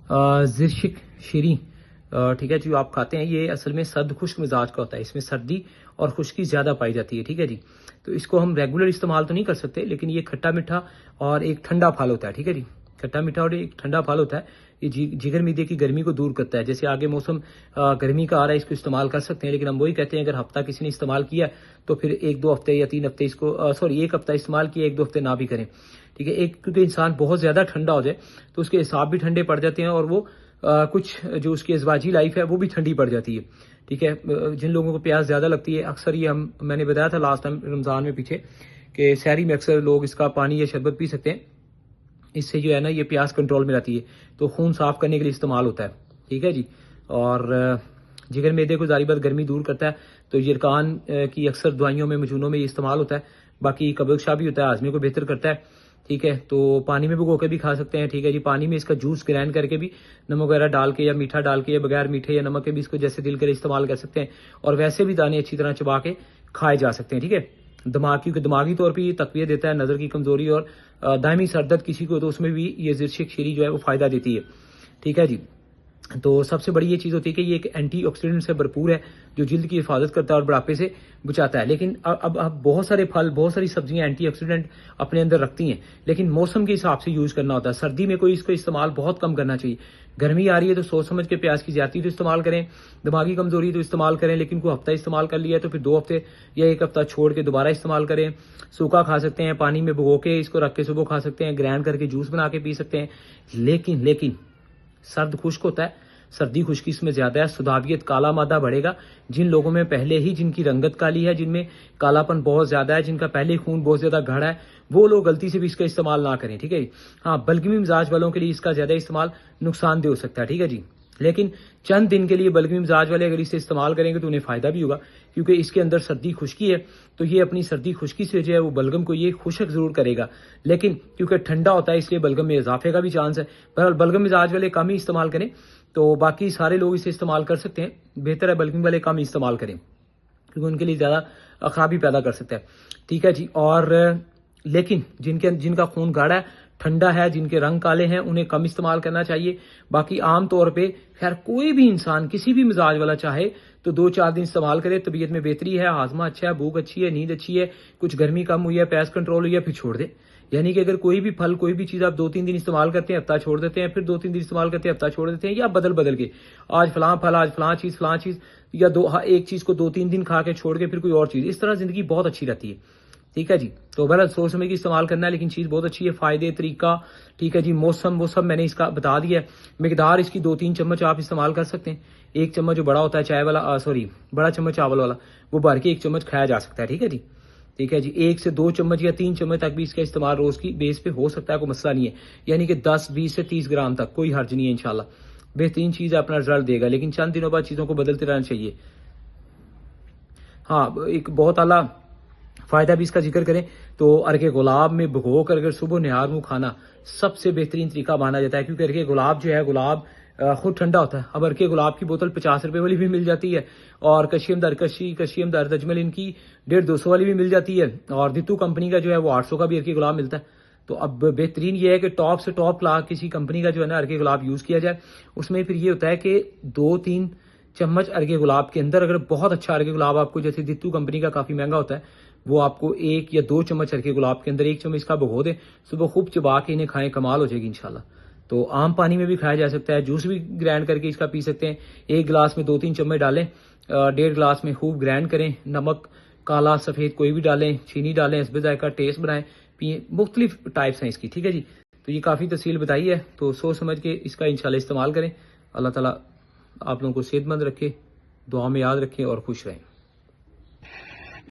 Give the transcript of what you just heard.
زرشک شیریں ٹھیک ہے جو آپ کھاتے ہیں، یہ اصل میں سرد خشک مزاج کا ہوتا ہے، اس میں سردی اور خشکی زیادہ پائی جاتی ہے، ٹھیک ہے جی۔ تو اس کو ہم ریگولر استعمال تو نہیں کر سکتے، لیکن یہ کھٹا میٹھا اور ایک ٹھنڈا پھل ہوتا ہے، ٹھیک ہے جی۔ کھٹا میٹھا اور ایک ٹھنڈا پھل ہوتا ہے، یہ جگر میدے کی گرمی کو دور کرتا ہے۔ جیسے آگے موسم گرمی کا آ رہا ہے، اس کو استعمال کر سکتے ہیں، لیکن ہم وہی کہتے ہیں اگر ہفتہ کسی نے استعمال کیا تو پھر 1-2 ہفتے یا 3 ہفتے اس کو 1 ہفتہ استعمال کیا، 1-2 ہفتے نہ بھی کریں، ٹھیک ہے۔ کیونکہ انسان بہت زیادہ ٹھنڈا ہو جائے تو اس کے اعصاب بھی ٹھنڈے پڑ جاتے ہیں، اور وہ کچھ جو اس کی ازواجی لائف ہے وہ بھی ٹھنڈی پڑ جاتی ہے، ٹھیک ہے۔ جن لوگوں کو پیاس زیادہ لگتی ہے، اکثر یہ میں نے بتایا تھا لاسٹ ٹائم رمضان میں پیچھے کہ سحری میں اکثر لوگ اس کا پانی یا شربت پی سکتے ہیں، اس سے جو ہے نا یہ پیاس کنٹرول میں رہتی ہے، تو خون صاف کرنے کے لیے استعمال ہوتا ہے، ٹھیک ہے جی۔ اور جگر میدے کو ظاہر بات گرمی دور کرتا ہے، تو یرکان کی اکثر دوائیوں میں مجونوں میں یہ استعمال ہوتا ہے، باقی قبض شاہ بھی ہوتا ہے، ہاضمے کو بہتر کرتا ہے، ٹھیک ہے۔ تو پانی میں بھگو کے بھی کھا سکتے ہیں، ٹھیک ہے جی۔ پانی میں اس کا جوس گرائنڈ کر کے بھی نمک وغیرہ ڈال کے یا میٹھا ڈال کے یا بغیر میٹھے یا نمک کے بھی اس کو جیسے دل کرے استعمال کر سکتے ہیں، اور ویسے بھی دانے اچھی طرح چبا کے کھائے جا سکتے ہیں، ٹھیک ہے۔ کیونکہ دماغی طور پہ یہ تقویت دیتا ہے، نظر کی کمزوری اور دائمی سر درد کسی کو تو اس میں بھی یہ زرشک شیریں جو ہے وہ فائدہ دیتی ہے، ٹھیک ہے جی۔ تو سب سے بڑی یہ چیز ہوتی ہے کہ یہ ایک اینٹی آکسیڈنٹ سے بھرپور ہے جو جلد کی حفاظت کرتا ہے اور بڑھاپے سے بچاتا ہے۔ لیکن اب بہت سارے پھل، بہت ساری سبزیاں اینٹی آکسیڈنٹ اپنے اندر رکھتی ہیں، لیکن موسم کے حساب سے یوز کرنا ہوتا ہے۔ سردی میں کوئی اس کا استعمال بہت کم کرنا چاہیے، گرمی آ رہی ہے تو سوچ سمجھ کے پیاز کی زیادتی تو استعمال کریں، دماغی کمزوری تو استعمال کریں، لیکن کوئی ہفتہ استعمال کر لیا تو پھر 2 ہفتے یا 1 ہفتہ چھوڑ کے دوبارہ استعمال کریں۔ سوکھا کھا سکتے ہیں، پانی میں بھگو کے اس کو رکھ کے صبح کھا سکتے ہیں، گرائنڈ کر کے جوس بنا کے پی سکتے ہیں، لیکن سرد خشک ہوتا ہے، سردی خشکی اس میں زیادہ ہے، سدھابیت کالا مادہ بڑھے گا۔ جن لوگوں میں پہلے ہی جن کی رنگت کالی ہے، جن میں کالا پن بہت زیادہ ہے، جن کا پہلے خون بہت زیادہ گاڑھا ہے، وہ لوگ غلطی سے بھی اس کا استعمال نہ کریں، ٹھیک ہے جی۔ ہاں، بلغمی مزاج والوں کے لیے اس کا زیادہ استعمال نقصان دہ ہو سکتا ہے، ٹھیک ہے جی۔ لیکن چند دن کے لیے بلغمی مزاج والے اگر اسے استعمال کریں گے تو انہیں فائدہ بھی ہوگا، کیونکہ اس کے اندر سردی خشکی ہے، تو یہ اپنی سردی خشکی سے جو ہے وہ بلغم کو یہ خشک ضرور کرے گا، لیکن کیونکہ ٹھنڈا ہوتا ہے اس لیے بلغم میں اضافے کا بھی چانس ہے۔ بہرحال بلغم مزاج والے کم ہی استعمال کریں، تو باقی سارے لوگ اسے استعمال کر سکتے ہیں، بہتر ہے بلغم والے کم ہی استعمال کریں کیونکہ ان کے لیے زیادہ خرابی پیدا کر سکتا ہے، ٹھیک ہے جی۔ اور لیکن جن کا خون گاڑھا ہے، ٹھنڈا ہے، جن کے رنگ کالے ہیں، انہیں کم استعمال کرنا چاہیے۔ باقی عام طور پہ خیر کوئی بھی انسان کسی بھی مزاج والا چاہے تو 2-4 دن استعمال کرے، طبیعت میں بہتری ہے، ہاضمہ اچھا ہے، بھوک اچھی ہے، نیند اچھی ہے، کچھ گرمی کم ہوئی ہے، پیاس کنٹرول ہوئی ہے، پھر چھوڑ دے۔ یعنی کہ اگر کوئی بھی پھل، کوئی بھی چیز آپ 2-3 دن استعمال کرتے ہیں، ہفتہ چھوڑ دیتے ہیں، پھر 2-3 دن استعمال کرتے ہیں، ہفتہ چھوڑ دیتے ہیں، یا بدل کے آج فلاں پھل، آج فلاں چیز، یا ایک چیز کو 2-3 دن کھا کے چھوڑ کے پھر کوئی اور چیز، اس طرح زندگی بہت اچھی رہتی ہے، ٹھیک ہے جی۔ تو بہرحال سوچ سمجھ کے استعمال کرنا ہے، لیکن چیز بہت اچھی ہے، فائدے، طریقہ، ٹھیک ہے جی، موسم، وہ سب میں نے اس کا بتا دیا ہے۔ مقدار اس کی 2-3 چمچ آپ استعمال کر سکتے ہیں، 1 چمچ جو بڑا ہوتا ہے چائے والا، بڑا چمچ چاول والا، وہ بھر کے 1 چمچ کھایا جا سکتا ہے، ٹھیک ہے جی، ٹھیک ہے جی۔ 1 سے 2 چمچ یا 3 چمچ تک بھی اس کا استعمال روز کی بیس پہ ہو سکتا ہے، کوئی مسئلہ نہیں ہے، یعنی کہ 10، 20 سے 30 گرام تک کوئی حرج نہیں ہے، انشاءاللہ بہترین چیز اپنا رزلٹ دے گا، لیکن چند دنوں بعد چیزوں کو بدلتے رہنا چاہیے۔ ہاں، ایک بہت اعلیٰ فائدہ بھی اس کا ذکر کریں تو ارکے گلاب میں بھگو کر اگر صبح نہار منہ کھانا سب سے بہترین طریقہ مانا جاتا ہے، کیونکہ ارکے گلاب جو ہے، گلاب خود ٹھنڈا ہوتا ہے۔ اب ارکے گلاب کی بوتل 50 روپے والی بھی مل جاتی ہے، اور کشیم در تجمل ان کی 150-200 والی بھی مل جاتی ہے، اور دتو کمپنی کا جو ہے وہ 800 کا بھی ارکے گلاب ملتا ہے۔ تو اب بہترین یہ ہے کہ ٹاپ سے ٹاپ کلاس کسی کمپنی کا جو ہے نا ارکے گلاب یوز کیا جائے، اس میں پھر یہ ہوتا ہے کہ 2-3 چمچ ارکے گلاب کے اندر اگر بہت اچھا ارکے گلاب آپ کو، جیسے دتو کمپنی کا کافی مہنگا ہوتا ہے، وہ آپ کو 1 یا 2 چمچ ارکے گلاب کے اندر 1 چمچ اس کا بھگو دیں، صبح خوب چبا کے انہیں کھائیں، کمال ہو جائے گی انشاءاللہ۔ تو عام پانی میں بھی کھایا جا سکتا ہے، جوس بھی گرائنڈ کر کے اس کا پی سکتے ہیں، 1 گلاس میں 2-3 چمچ ڈالیں، 1.5 گلاس میں خوب گرائنڈ کریں، نمک کالا سفید کوئی بھی ڈالیں، چینی ڈالیں، حسب ذائقہ ٹیسٹ بنائیں، پیئیں، مختلف ٹائپس ہیں اس کی، ٹھیک ہے جی۔ تو یہ کافی تفصیل بتائی ہے، تو سوچ سمجھ کے اس کا انشاءاللہ استعمال کریں۔ اللہ تعالیٰ آپ لوگوں کو صحت مند رکھے، دعا میں یاد رکھیں اور خوش رہیں۔